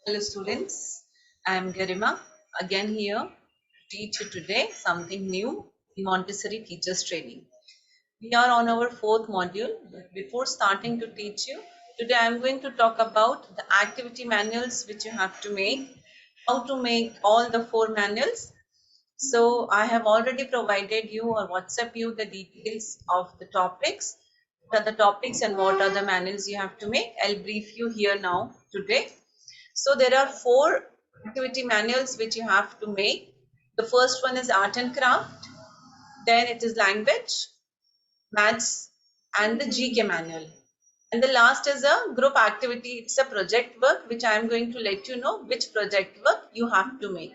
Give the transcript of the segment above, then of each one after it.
Hello students, I am Garima again here to teach you today something new in Montessori teachers training. We are on our fourth module. But before starting to teach you, today I am going to talk about the activity manuals which you have to make, how to make all the four manuals. So I have already provided you or WhatsApp you the details of the topics. What are the topics and what are the manuals you have to make? I'll brief you here now today. So there are four activity manuals which you have to make. The first one is art and craft, then it is language, maths, and the GK manual. And the last is a group activity. It's a project work which I am going to let you know which project work you have to make.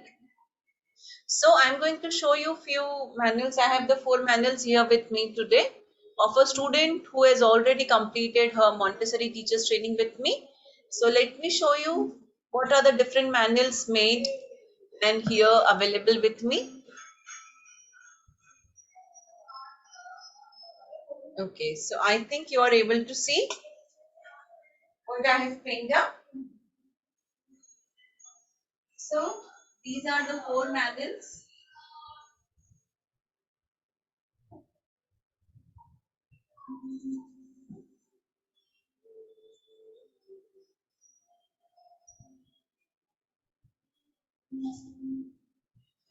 So I'm going to show you few manuals. I have the four manuals here with me today of a student who has already completed her Montessori teachers training with me. So let me show you what are the different manuals made and here available with me. Okay, so I think you are able to see what I have pinned up. So these are the four manuals.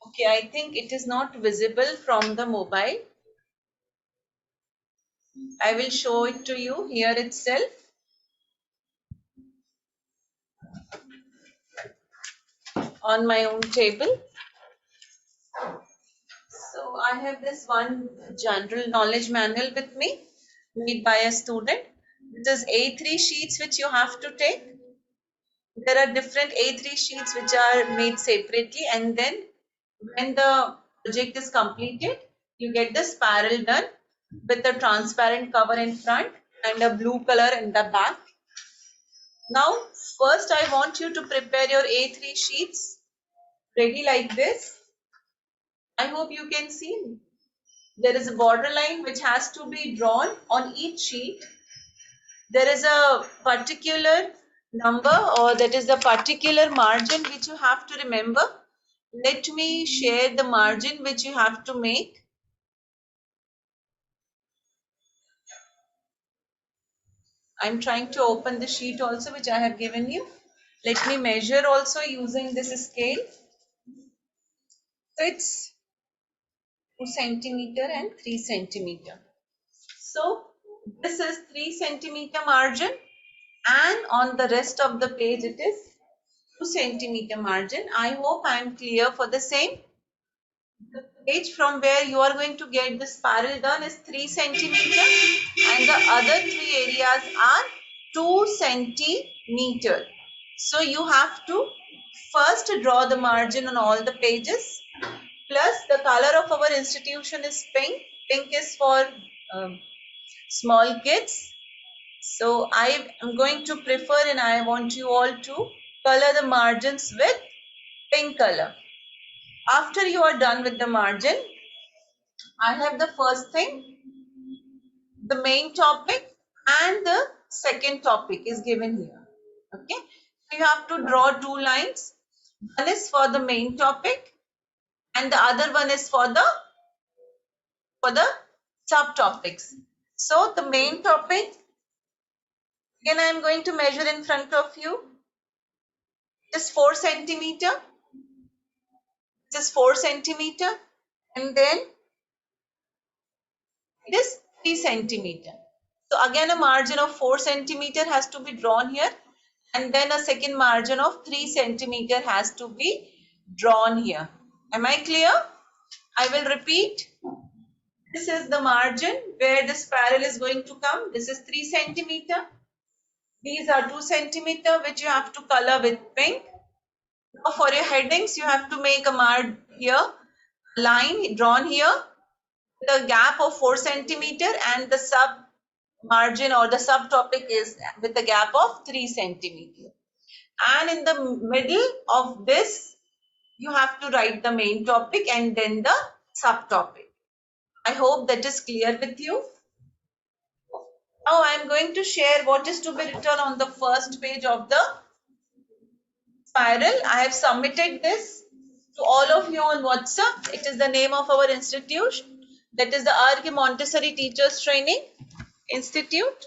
Okay, I think it is not visible from the mobile. I will show it to you here itself. On my own table. So I have this one general knowledge manual with me made by a student. It is A3 sheets which you have to take. There are different A3 sheets which are made separately, and then when the project is completed, you get the spiral done with a transparent cover in front and a blue color in the back. Now first I want you to prepare your A3 sheets ready like this. I hope you can see there is a border line which has to be drawn on each sheet. There is a particular number or that is the particular margin which you have to remember. Let me share the margin which you have to make. I'm trying to open the sheet also which I have given you. Let me measure also using this scale. So it's 2 centimeter and 3 centimeter. So this is 3 centimeter margin, and on the rest of the page it is 2 centimeter margin. I hope I am clear for the same. The page from where you are going to get the spiral done is 3 centimeter and the other three areas are 2 centimeter. So you have to first draw the margin on all the pages. Plus the color of our institution is pink. Pink is for small kids. So I am going to prefer and I want you all to color the margins with pink color. After you are done with the margin, I have the first thing, the main topic and the second topic is given here. Okay. So you have to draw two lines. One is for the main topic and the other one is for the subtopics. So the main topic, again I am going to measure in front of you. Just 4 centimeter. Just 4 centimeter, and then it is 3 centimeter. So again a margin of 4 centimeter has to be drawn here, and then a second margin of 3 centimeter has to be drawn here. Am I clear? I will repeat. This is the margin where the spiral is going to come. This is 3 centimeter. These are 2 centimeter which you have to color with pink. Now for your headings, you have to make a mark here, line drawn here, the gap of 4 centimeter, and the sub margin or the subtopic is with the gap of 3 centimeter. And in the middle of this, you have to write the main topic and then the subtopic. I hope that is clear with you. Now I am going to share what is to be written on the first page of the spiral. I have submitted this to all of you on WhatsApp. It is the name of our institute. That is the RK Montessori Teachers Training Institute.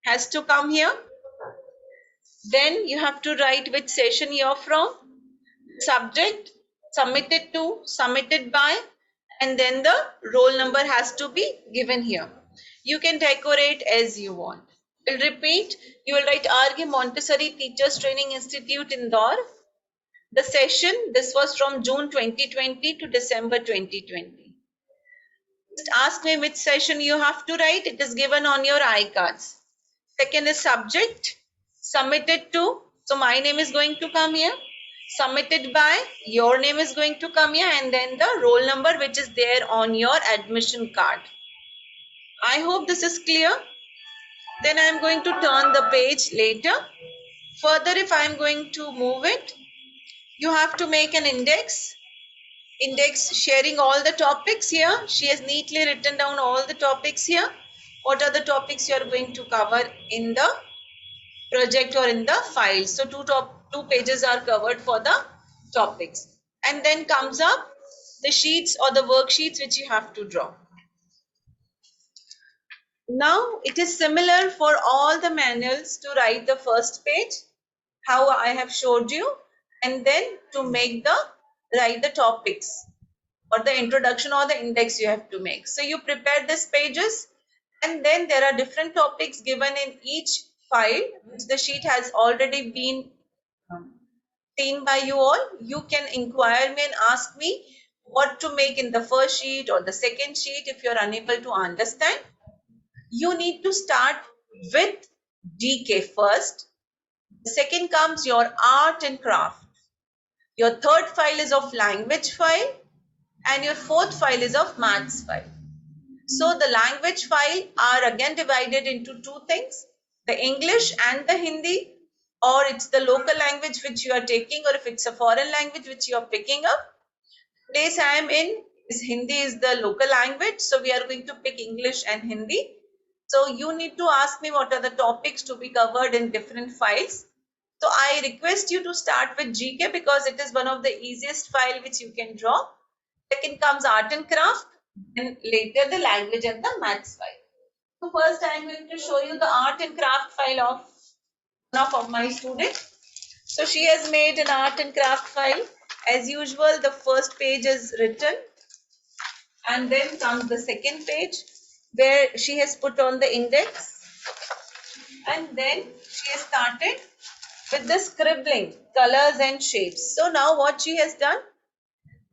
Has to come here. Then you have to write which session you're from, subject, submitted to, submitted by, and then the roll number has to be given here. You can decorate as you want. I'll repeat, you will write RK Montessori Teachers Training Institute Indore. The session, this was from June 2020 to December 2020. Just ask me which session you have to write. It is given on your iCards. Second is subject, submitted to. So my name is going to come here. Submitted by, your name is going to come here, and then the roll number which is there on your admission card. I hope this is clear. Then I am going to turn the page later. Further, if I am going to move it, you have to make an index sharing all the topics here. She has neatly written down all the topics here. What are the topics you are going to cover in the project or in the file? So two pages are covered for the topics. And then comes up the sheets or the worksheets which you have to draw. Now it is similar for all the manuals to write the first page, how I have showed you, and then to make write the topics or the introduction or the index you have to make. So you prepare these pages, and then there are different topics given in each file which the sheet has already been seen by you all. You can inquire me and ask me what to make in the first sheet or the second sheet if you are unable to understand. You need to start with GK first. The second comes your art and craft. Your third file is of language file, and your fourth file is of maths file. So the language file are again divided into two things, the English and the Hindi, or it's the local language which you are taking, or if it's a foreign language which you are picking up. Place I am in is Hindi is the local language, so we are going to pick English and Hindi. So you need to ask me what are the topics to be covered in different files. So I request you to start with GK because it is one of the easiest file which you can draw. Second comes art and craft, and later the language and the maths file. So first I am going to show you the art and craft file of one of my students. So she has made an art and craft file. As usual, the first page is written, and then comes the second page where she has put on the index, and then she has started with the scribbling, colors and shapes. So now what she has done,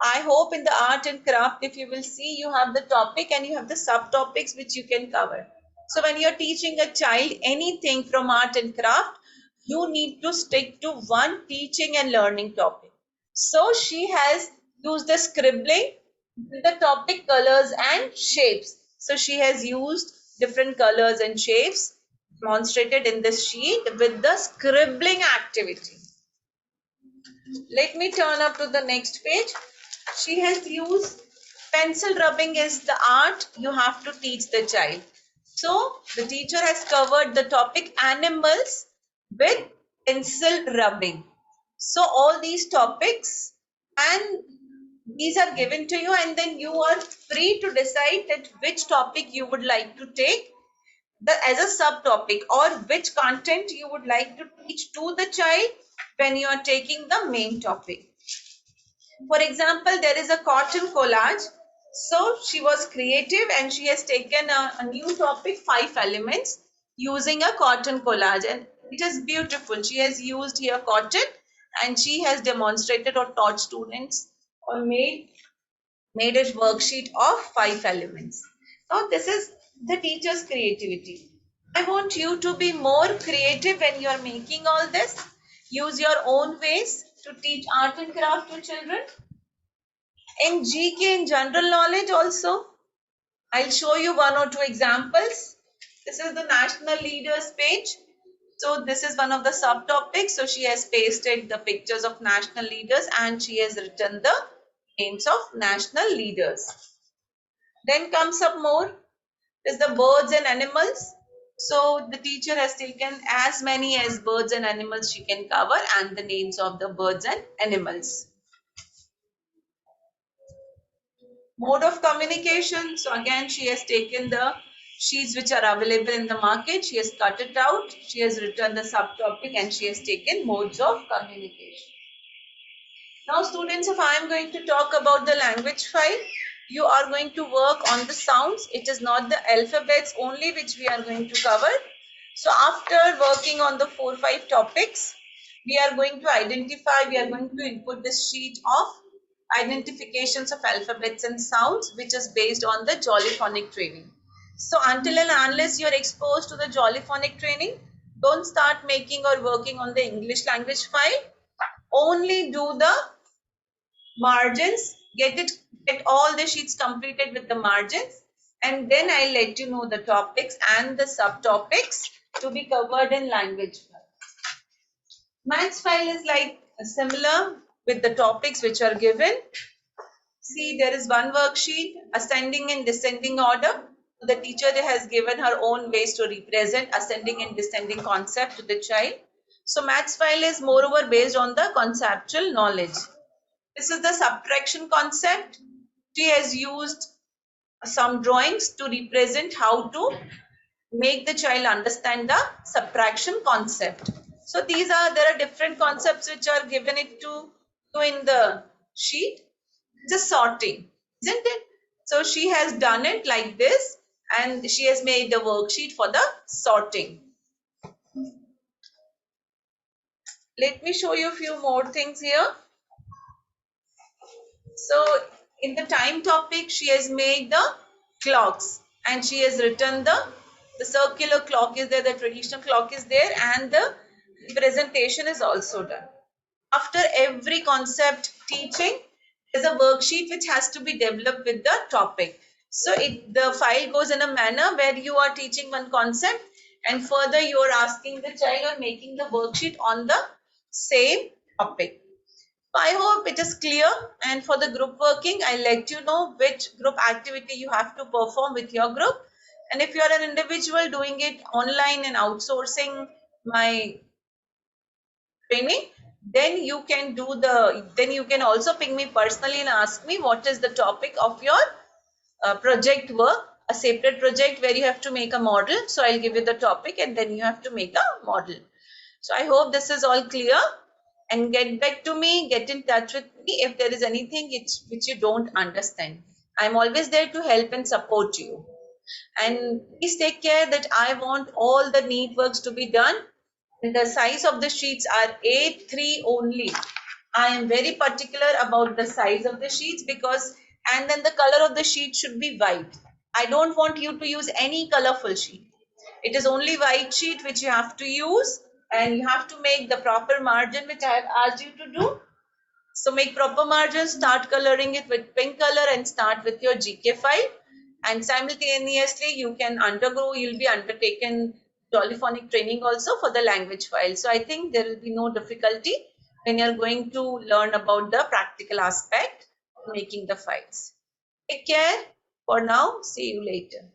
I hope in the art and craft, if you will see, you have the topic and you have the subtopics which you can cover. So when you're teaching a child anything from art and craft, you need to stick to one teaching and learning topic. So she has used the scribbling with the topic colors and shapes. So she has used different colors and shapes demonstrated in this sheet with the scribbling activity. Let me turn up to the next page. She has used pencil rubbing is the art you have to teach the child. So the teacher has covered the topic animals with pencil rubbing. So all these topics and these are given to you, and then you are free to decide that which topic you would like to take as a subtopic, or which content you would like to teach to the child when you are taking the main topic. For example, there is a cotton collage. So she was creative and she has taken a new topic, 5 elements, using a cotton collage, and it is beautiful. She has used here cotton and she has demonstrated or taught students or made a worksheet of 5 elements. Now this is the teacher's creativity. I want you to be more creative when you are making all this. Use your own ways to teach art and craft to children. In GK, in general knowledge also, I'll show you one or two examples. This is the national leaders page. So this is one of the subtopics. So she has pasted the pictures of national leaders and she has written the names of national leaders. Then comes up more is the birds and animals. So the teacher has taken as many as birds and animals she can cover and the names of the birds and animals. Mode of communication. So again, she has taken the sheets which are available in the market. She has cut it out. She has written the subtopic and she has taken modes of communication. Now students, if I am going to talk about the language file, you are going to work on the sounds. It is not the alphabets only which we are going to cover. So after working on the 4-5 topics, we are going to identify, we are going to input this sheet of identifications of alphabets and sounds, which is based on the Jollyphonic training. So until and unless you are exposed to the Jollyphonic training, don't start making or working on the English language file. Only do the margins, get all the sheets completed with the margins, and then I'll let you know the topics and the subtopics to be covered in language file. Maths file is like similar with the topics which are given. See, there is one worksheet, ascending and descending order. The teacher has given her own ways to represent ascending and descending concept to the child. So maths file is moreover based on the conceptual knowledge. This is the subtraction concept. She has used some drawings to represent how to make the child understand the subtraction concept. So there are different concepts which are given it to in the sheet. Just sorting, isn't it? So she has done it like this and she has made the worksheet for the sorting. Let me show you a few more things here. So in the time topic, she has made the clocks and she has written the circular clock is there, the traditional clock is there, and the presentation is also done. After every concept teaching, there's a worksheet which has to be developed with the topic. So the file goes in a manner where you are teaching one concept and further you are asking the child or making the worksheet on the same topic. I hope it is clear, and for the group working, I'll let you know which group activity you have to perform with your group. And if you are an individual doing it online and outsourcing my training, then you can also ping me personally and ask me what is the topic of your project work, a separate project where you have to make a model. So I'll give you the topic and then you have to make a model. So I hope this is all clear, and get back to me, get in touch with me if there is anything which you don't understand. I'm always there to help and support you. And please take care that I want all the neat works to be done. And the size of the sheets are A3 only. I am very particular about the size of the sheets and then the color of the sheet should be white. I don't want you to use any colorful sheet. It is only white sheet which you have to use, and you have to make the proper margin which I have asked you to do. So make proper margins, start coloring it with pink color and start with your GK file. And simultaneously you'll be undertaken Jollyphonic training also for the language file. So I think there will be no difficulty when you're going to learn about the practical aspect of making the files. Take care for now. See you later.